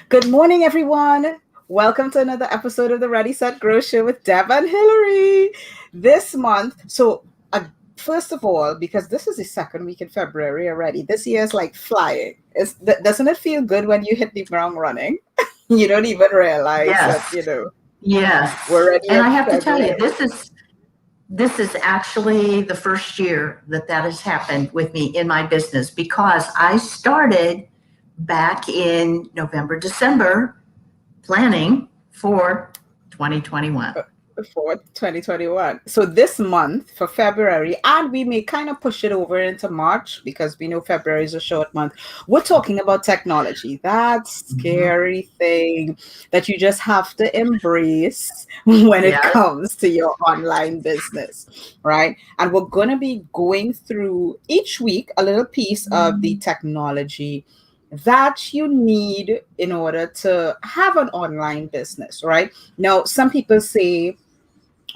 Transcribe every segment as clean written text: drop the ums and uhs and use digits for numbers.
Good morning, everyone. Welcome to another episode of the Ready Set Grow Show with Deb and Hillary. This month, first of all, because this is the second week in February already, this year is like flying. Doesn't it feel good when you hit the ground running? You don't even realize that, Yes, yes. we're already And in I have to tell you, February. this is actually the first year that has happened with me in my business because I started back in November, December planning for 2021. For 2021. So this month for February, and we may kind of push it over into March because we know February is a short month. We're talking about technology, that Mhm. scary thing that you just have to embrace when it Yes. comes to your online business, right? And we're going to be going through each week a little piece of the technology that you need in order to have an online business, right? Now, some people say,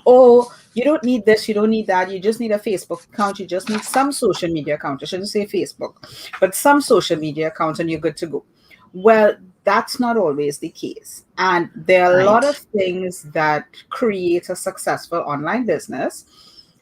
oh, you don't need this, you don't need that, you just need a Facebook account, you just need some social media account. I shouldn't say Facebook, but some social media account and you're good to go. Well, that's not always the case. And there are a lot of Right. things that create a successful online business.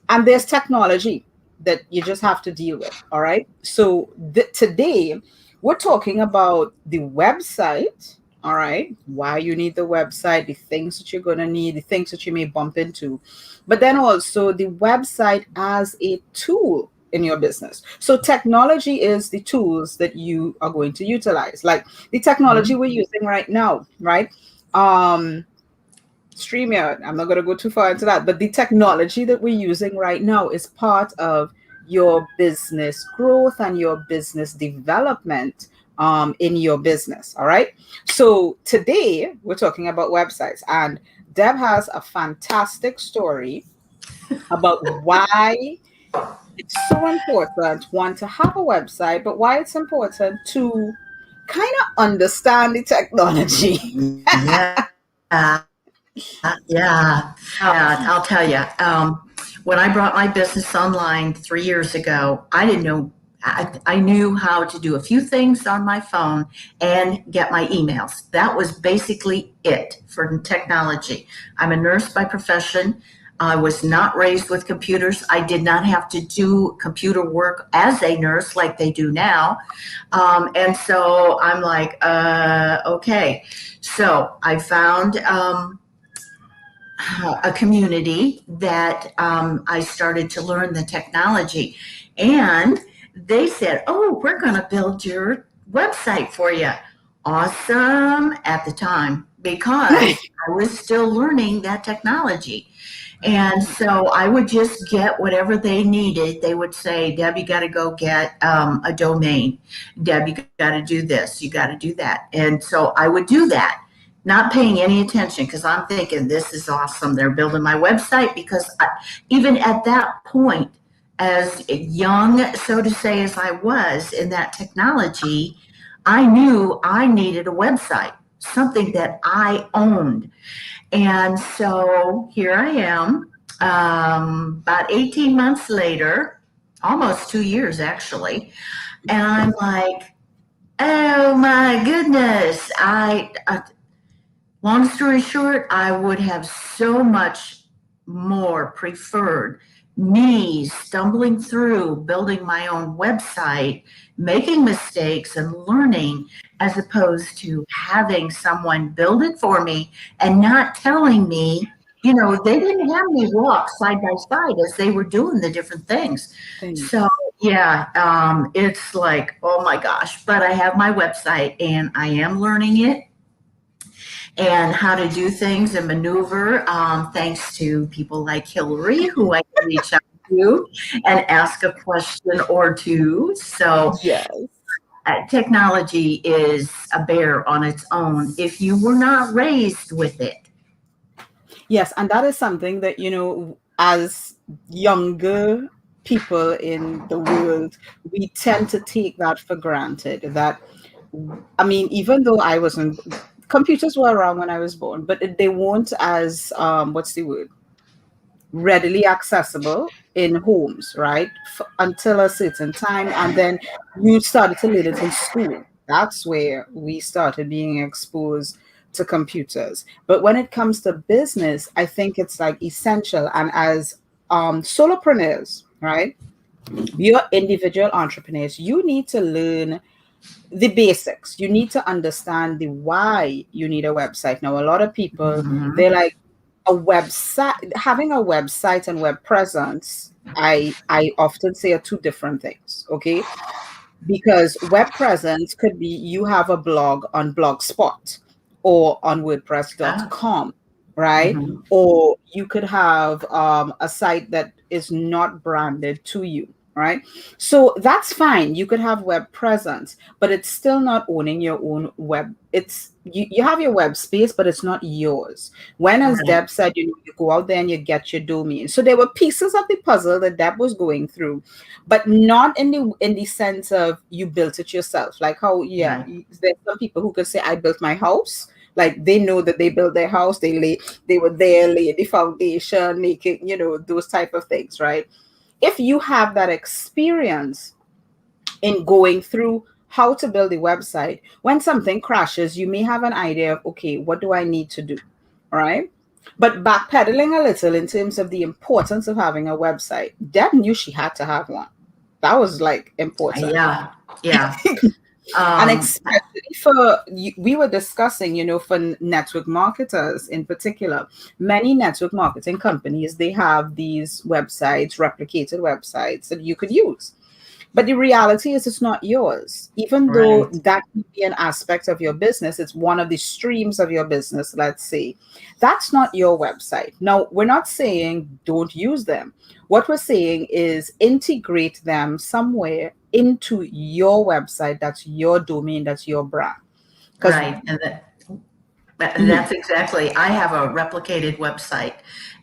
And there's technology that you just have to deal with. All right. So today, we're talking about the website. All right. Why you need the website, the things that you're going to need, the things that you may bump into, but then also the website as a tool in your business. So technology is the tools that you are going to utilize, like the technology Mhm. we're using right now, right? Um, StreamYard. I'm not going to go too far into that, but the technology that we're using right now is part of your business growth and your business development in your business. All right. So today we're talking about websites, and Deb has a fantastic story about why it's so important, one, to have a website, but why it's important to kind of understand the technology. Yeah. I'll tell you. When I brought my business online 3 years ago, I didn't know. I knew how to do a few things on my phone and get my emails. That was basically it for technology. I'm a nurse by profession. I was not raised with computers. I did not have to do computer work as a nurse like they do now. And so I'm like, okay. So I found a community that I started to learn the technology. And they said, oh, we're going to build your website for you. Awesome at the time because I was still learning that technology. And so I would just get whatever they needed. They would say, Deb, you got to go get a domain. Deb, you got to do this. You got to do that. And so I would do that, not paying any attention because I'm thinking, this is awesome. They're building my website because even at that point, as young, so to say, as I was in that technology, I knew I needed a website, something that I owned. And so here I am, about 18 months later, almost 2 years actually. And I'm like, oh my goodness. Long story short, I would have so much more preferred me stumbling through building my own website, making mistakes and learning, as opposed to having someone build it for me and not telling me, they didn't have me walk side by side as they were doing the different things. Things. So, yeah, it's like, oh my gosh, but I have my website and I am learning it and how to do things and maneuver, thanks to people like Hillary, who I can reach out to and ask a question or two. So, Yes. technology is a bear on its own if you were not raised with it. Yes, and that is something that, as younger people in the world, we tend to take that for granted. That, I mean, even though I wasn't, computers were around when I was born, but they weren't as, what's the word, readily accessible in homes, right? Until a certain time. And then you started to learn it in school. That's where we started being exposed to computers. But when it comes to business, I think it's like essential. And as solopreneurs, right? You're individual entrepreneurs. You need to learn the basics. You need to understand the why you need a website. Now, a lot of people, Mhm. they're like, a website, having a website and web presence, I often say are two different things. Okay. Because web presence could be you have a blog on Blogspot or on Ah, WordPress.com, right? mhm. Or you could have a site that is not branded to you, right? So that's fine. You could have web presence, but it's still not owning your own web. It's you have your web space, but it's not yours. When, as Right, Deb said, you go out there and you get your domain. So there were pieces of the puzzle that Deb was going through, but not in the sense of you built it yourself. Like how, yeah, right, there's some people who could say I built my house. Like they know that they built their house, they were there, lay the foundation, making, those type of things, right? If you have that experience in going through how to build a website, when something crashes, you may have an idea of, okay, what do I need to do? All right. But backpedaling a little in terms of the importance of having a website, Deb knew she had to have one. That was like important. yeah, yeah. And Um, especially for, we were discussing, for network marketers in particular, many network marketing companies, they have these websites, replicated websites that you could use. But the reality is, it's not yours. Even though right, that can be an aspect of your business, it's one of the streams of your business, let's say. That's not your website. Now, we're not saying don't use them. What we're saying is integrate them somewhere into your website. That's your domain, that's your brand. Because, right. And that's exactly. I have a replicated website.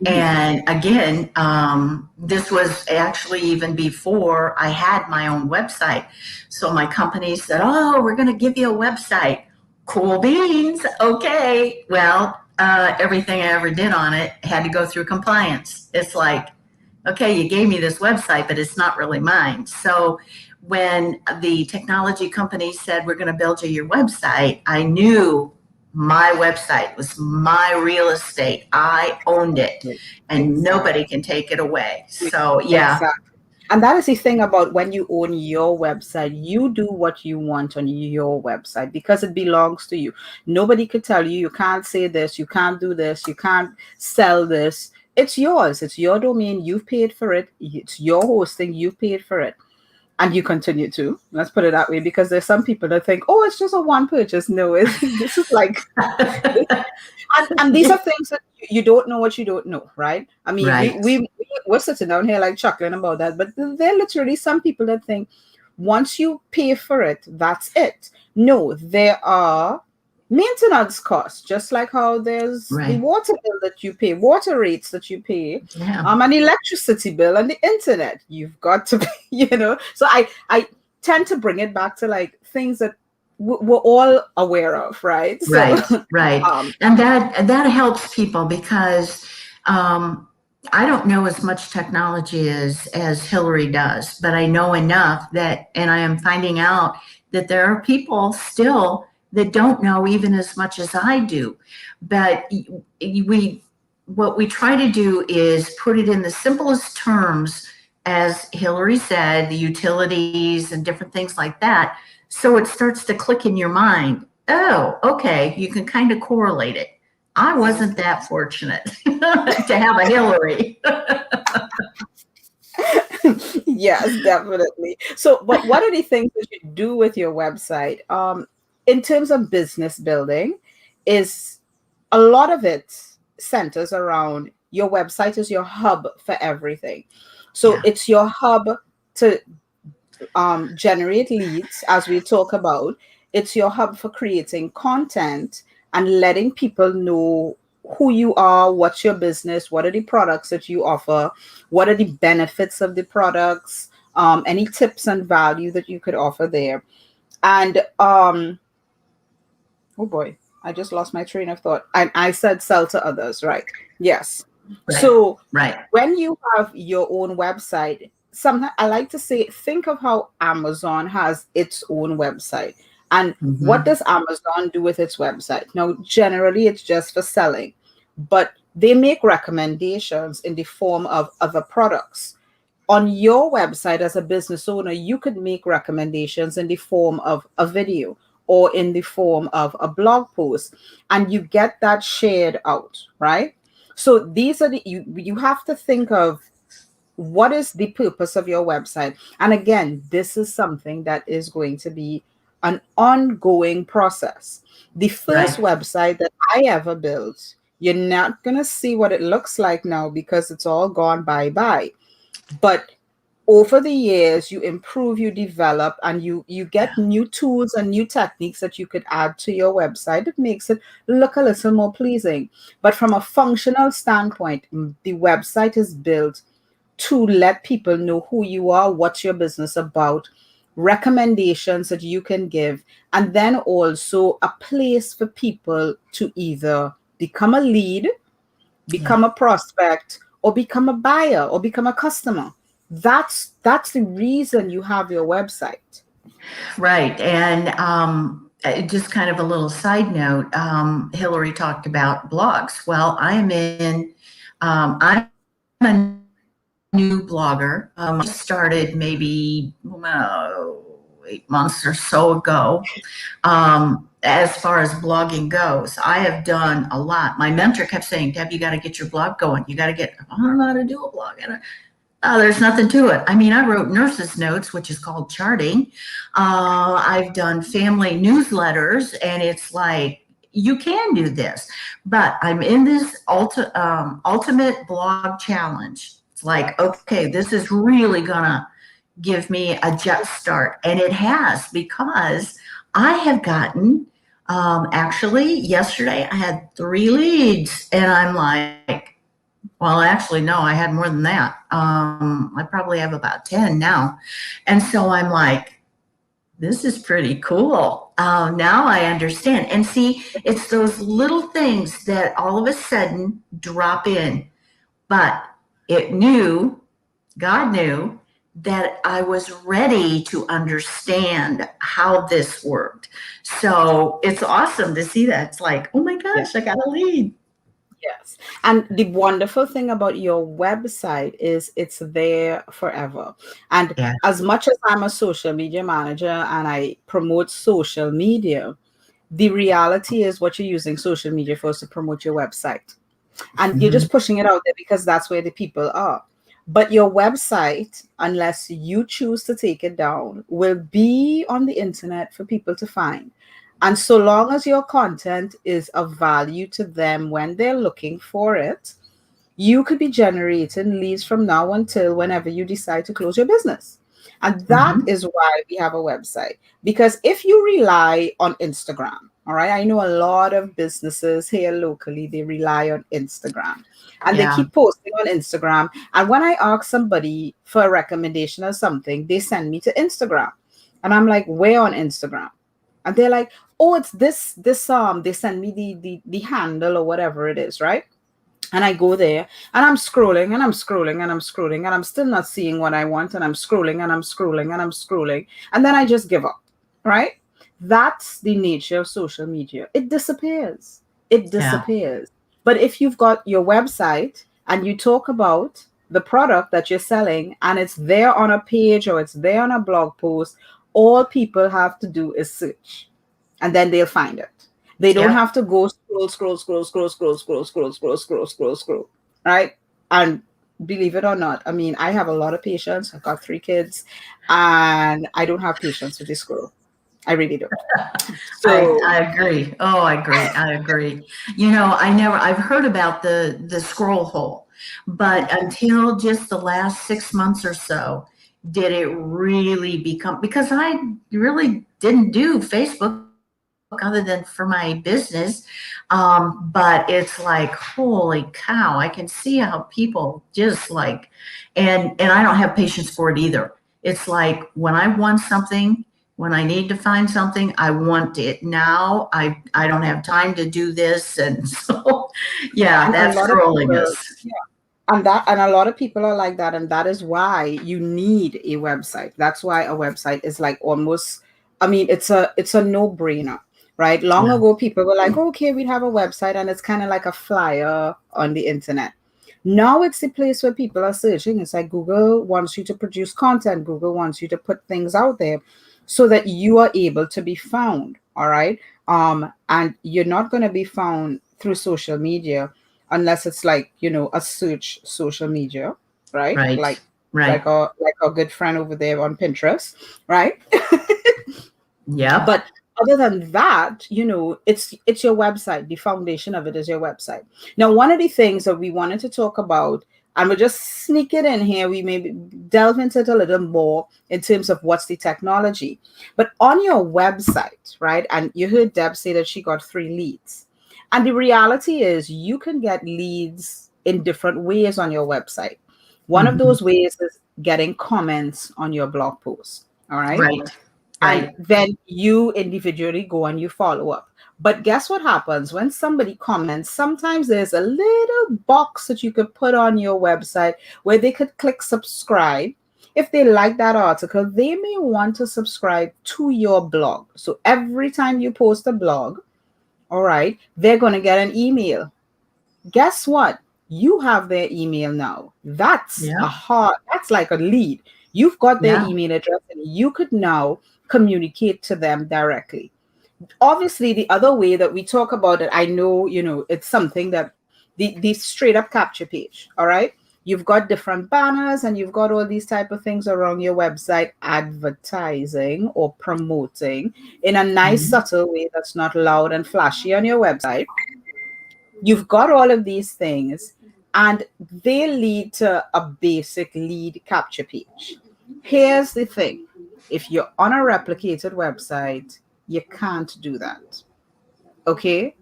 And again, this was actually even before I had my own website. So my company said, "Oh, we're going to give you a website." Cool beans. Okay. Well, everything I ever did on it had to go through compliance. It's like, okay, you gave me this website, but it's not really mine. So when the technology company said, we're going to build you your website, I knew my website was my real estate. I owned it and exactly. nobody can take it away. So, yeah, Exactly. And that is the thing about when you own your website, you do what you want on your website because it belongs to you. Nobody could tell you, you can't say this, you can't do this, you can't sell this. It's yours. It's your domain. You've paid for it. It's your hosting. You've paid for it. And you continue to. Let's put it that way, because there's some people that think, oh, it's just a one purchase. No, this is like, and these are things that you don't know what you don't know, right? I mean, right, we're sitting down here like chuckling about that, but there are literally some people that think once you pay for it, that's it. No, there are maintenance costs, just like how there's the right. water bill that you pay, water rates that you pay, Yeah, an electricity bill, and the internet. You've got to, So I tend to bring it back to like things that we're all aware of, right? So, right, right. um, And that helps people because I don't know as much technology as Hillary does, but I know enough that, and I am finding out that there are people still that don't know even as much as I do. But we, what we try to do is put it in the simplest terms, as Hillary said, the utilities and different things like that. So it starts to click in your mind. Oh, okay, you can kind of correlate it. I wasn't that fortunate to have a Hillary. yes, definitely. So, but what are the things that you do with your website? In terms of business building, is a lot of it centers around your website is your hub for everything. So Yeah, it's your hub to generate leads, as we talk about. It's your hub for creating content and letting people know who you are, what's your business, what are the products that you offer, what are the benefits of the products, any tips and value that you could offer there. And oh boy, I just lost my train of thought. And I said sell to others, right? Yes. right, So right. when you have your own website, sometimes I like to say, think of how Amazon has its own website. And what Mhm. does Amazon do with its website? Now, generally, it's just for selling, but they make recommendations in the form of other products. On your website as a business owner, you could make recommendations in the form of a video or in the form of a blog post, and you get that shared out, right? So these are you have to think of what is the purpose of your website. And again, this is something that is going to be an ongoing process. The first Right. website that I ever built, you're not going to see what it looks like now because it's all gone bye bye. But over the years, you improve, you develop, and you get new tools and new techniques that you could add to your website. It makes it look a little more pleasing. But from a functional standpoint, the website is built to let people know who you are, what's your business about, recommendations that you can give, and then also a place for people to either become a lead, Yeah. become a prospect, or become a buyer or become a customer. That's the reason you have your website. Right. And just kind of a little side note, Hillary talked about blogs. Well, I'm a new blogger. I started maybe 8 months or so ago. As far as blogging goes, I have done a lot. My mentor kept saying, Deb, you got to get your blog going. You got to get, I don't know how to do a blog. There's nothing to it. I mean, I wrote nurses' notes, which is called charting. I've done family newsletters, and it's like, you can do this. But I'm in this ultimate blog challenge. It's like, okay, this is really going to give me a jet start. And it has, because I have gotten, actually, yesterday I had 3 leads, and I'm like, well, actually, no, I had more than that. I probably have about 10 now. And so I'm like, this is pretty cool. Now I understand. And see, it's those little things that all of a sudden drop in. But it knew, God knew, that I was ready to understand how this worked. So it's awesome to see that. It's like, oh my Yeah. gosh, I got a lead. Yes. And the wonderful thing about your website is it's there forever. And Yeah. as much as I'm a social media manager and I promote social media, the reality is what you're using social media for is to promote your website. And you're Mhm. just pushing it out there because that's where the people are. But your website, unless you choose to take it down, will be on the internet for people to find. And so long as your content is of value to them when they're looking for it, you could be generating leads from now until whenever you decide to close your business. And that Mhm. is why we have a website. Because if you rely on Instagram, all right, I know a lot of businesses here locally, they rely on Instagram and they Yeah. keep posting on Instagram. And when I ask somebody for a recommendation or something, they send me to Instagram. And I'm like, where on Instagram? And they're like, oh, it's this they send me the handle or whatever it is, right? And I go there and I'm scrolling and I'm scrolling and I'm scrolling and I'm still not seeing what I want. And I'm scrolling and I'm scrolling and I'm scrolling. And then I just give up, right? That's the nature of social media. It disappears. It Yeah. disappears. But if you've got your website and you talk about the product that you're selling and it's there on a page or it's there on a blog post, all people have to do is search and then they'll find it. They don't Yep. have to go scroll, right? And believe it or not, I mean, I have a lot of patience. I've got 3 kids, and I don't have patience with this scroll. I really don't. I So agree. Oh, I agree. I agree. You know, I've heard about the scroll hole, but until just the last 6 months or so, did it really become, because I really didn't do Facebook other than for my business. But it's like, holy cow, I can see how people just like, and I don't have patience for it either. It's like when I want something, when I need to find something, I want it now. I don't have time to do this. And so, yeah, and a that's lot of scrolling people, us. yeah, and a lot of people are like that, and that is why you need a website. That's why a website is like almost I mean, it's a no-brainer, right? Long Yeah. ago, people were like, okay, we'd have a website, and it's kind of like a flyer on the internet. Now it's the place where people are searching. It's like Google wants you to produce content. Google wants you to put things out there so that you are able to be found. All right. And you're not going to be found through social media unless it's like, a search social media, right? Right. Right. Like our good friend over there on Pinterest, right? Yep. But other than that, it's your website. The foundation of it is your website. Now, one of the things that we wanted to talk about, and we'll just sneak it in here, we maybe delve into it a little more in terms of what's the technology. But on your website, right? And you heard Deb say that she got 3 leads. And the reality is you can get leads in different ways on your website. One of Mhm. those ways is getting comments on your blog post. All right. Right. And Right. then you individually go and you follow up. But guess what happens when somebody comments? Sometimes there's a little box that you could put on your website where they could click subscribe. If they like that article, they may want to subscribe to your blog. So every time you post a blog, all right, they're going to get an email. Guess what? You have their email now. Yeah. That's like a lead. You've got their Yeah. email address and you could now communicate to them directly. Obviously, the other way that we talk about it, I know, it's something that the straight up capture page, all right? You've got different banners and you've got all these type of things around your website advertising or promoting in a nice, Mhm. subtle way that's not loud and flashy on your website. You've got all of these things, and they lead to a basic lead capture page. Here's the thing: if you're on a replicated website, you can't do that. Okay?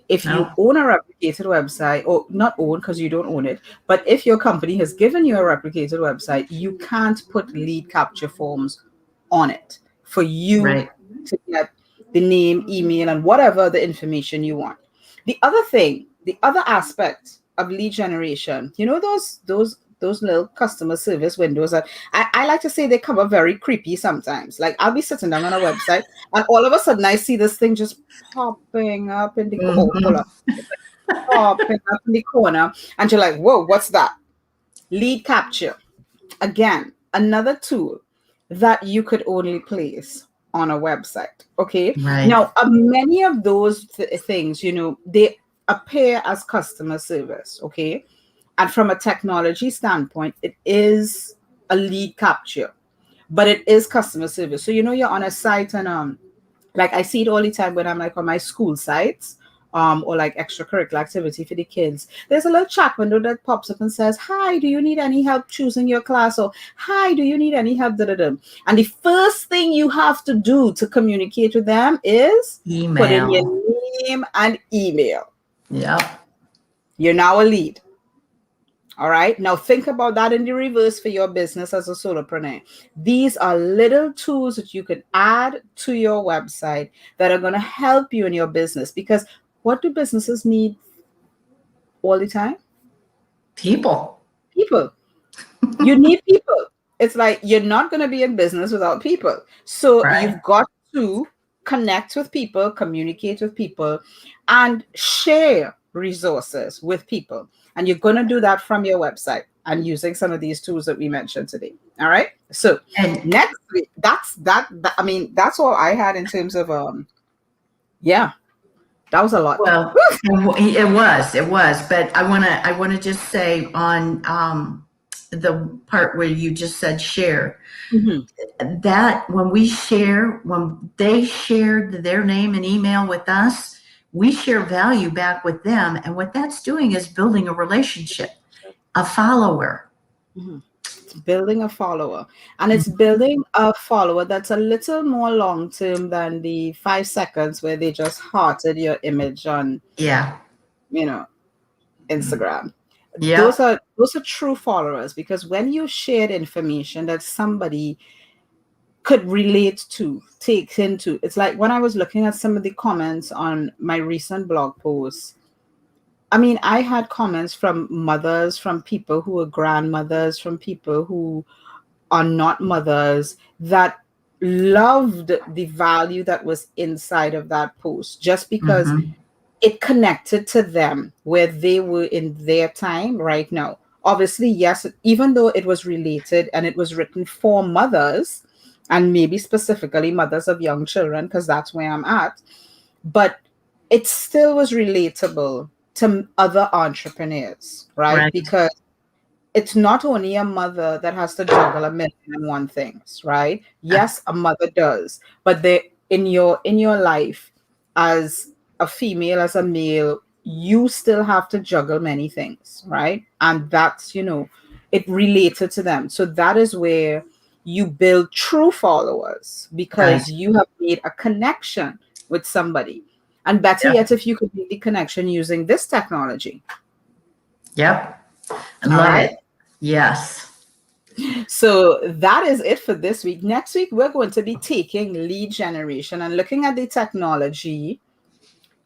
If you No. own a replicated website, or not own because you don't own it, but if your company has given you a replicated website, you can't put lead capture forms on it for you Right. to get the name, email, and whatever the information you want. The other aspect of lead generation, those little customer service windows that I like to say they come up very creepy sometimes. Like I'll be sitting down on a website and all of a sudden I see this thing just popping up in the hold Mhm. up, popping up in the corner, and you're like, whoa, what's that? Lead capture. Again, another tool that you could only place on a website. Okay. Right. Now, many of those things, they appear as customer service. Okay. And from a technology standpoint, it is a lead capture, but it is customer service. So, you're on a site and like I see it all the time when I'm like on my school sites, or like extracurricular activity for the kids. There's a little chat window that pops up and says, "Hi, do you need any help choosing your class?" Or "Hi, do you need any help?" Da, da, da. And the first thing you have to do to communicate with them is put in your Email. name and email. Yep. You're now a lead. All right. Now think about that in the reverse for your business as a solopreneur. These are little tools that you can add to your website that are going to help you in your business, because what do businesses need all the time? People. People. You need people. It's like you're not going to be in business without people. So Right. you've got to connect with people, communicate with people, and share resources with people. And you're going to do that from your website and using some of these tools that we mentioned today. All right. So And next week, I mean, that's all I had in terms of yeah, that was a lot. well, it was, but I want to just say on the part where you just said share, Mhm. that when they shared their name and email with us, we share value back with them, and what that's doing is building a relationship, a follower. Mhm. It's building a follower, and it's building a follower that's a little more long term than the 5 seconds where they just hearted your image on, Yeah. you know, Instagram. Those Yep. are those are true followers, because when you shared information that somebody could relate to, take into, it's like when I was looking at some of the comments on my recent blog posts. I mean, I had comments from mothers, from people who are grandmothers, from people who are not mothers, that loved the value that was inside of that post just because Mm-hmm. it connected to them where they were in their time right now. Obviously, yes, even though it was related and it was written for mothers and maybe specifically mothers of young children, because that's where I'm at, but it still was relatable to other entrepreneurs, right? Right. Because it's not only a mother that has to juggle a million and one things, right? Yes, a mother does, but they in your life as a female, as a male, you still have to juggle many things, right? And that's, it related to them. So that is where you build true followers Right. because you have made a connection with somebody. And better Yep. yet, if you could make the connection using this technology. Yep. I All love right. it. Yes. So that is it for this week. Next week, we're going to be taking lead generation and looking at the technology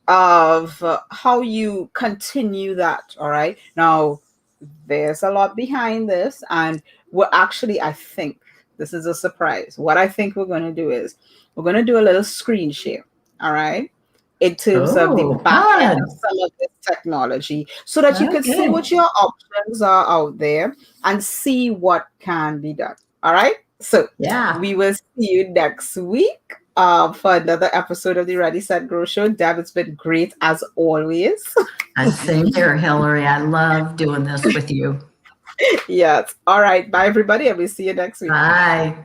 of how you continue that. All right. Now, there's a lot behind this, and we're actually, I think this is a surprise. What I think we're going to do is we're going to do a little screen share. All right. In terms of the Oh, back end of fun. some of this technology, so that you can see Okay. what your options are out there and see what can be done. All right. So Yeah. we will see you next week for another episode of the Ready Set Grow Show. Deb, it's been great as always. Same here, Hillary. I love doing this with you. Yes. All right. Bye, everybody, and we'll see you next week. Bye.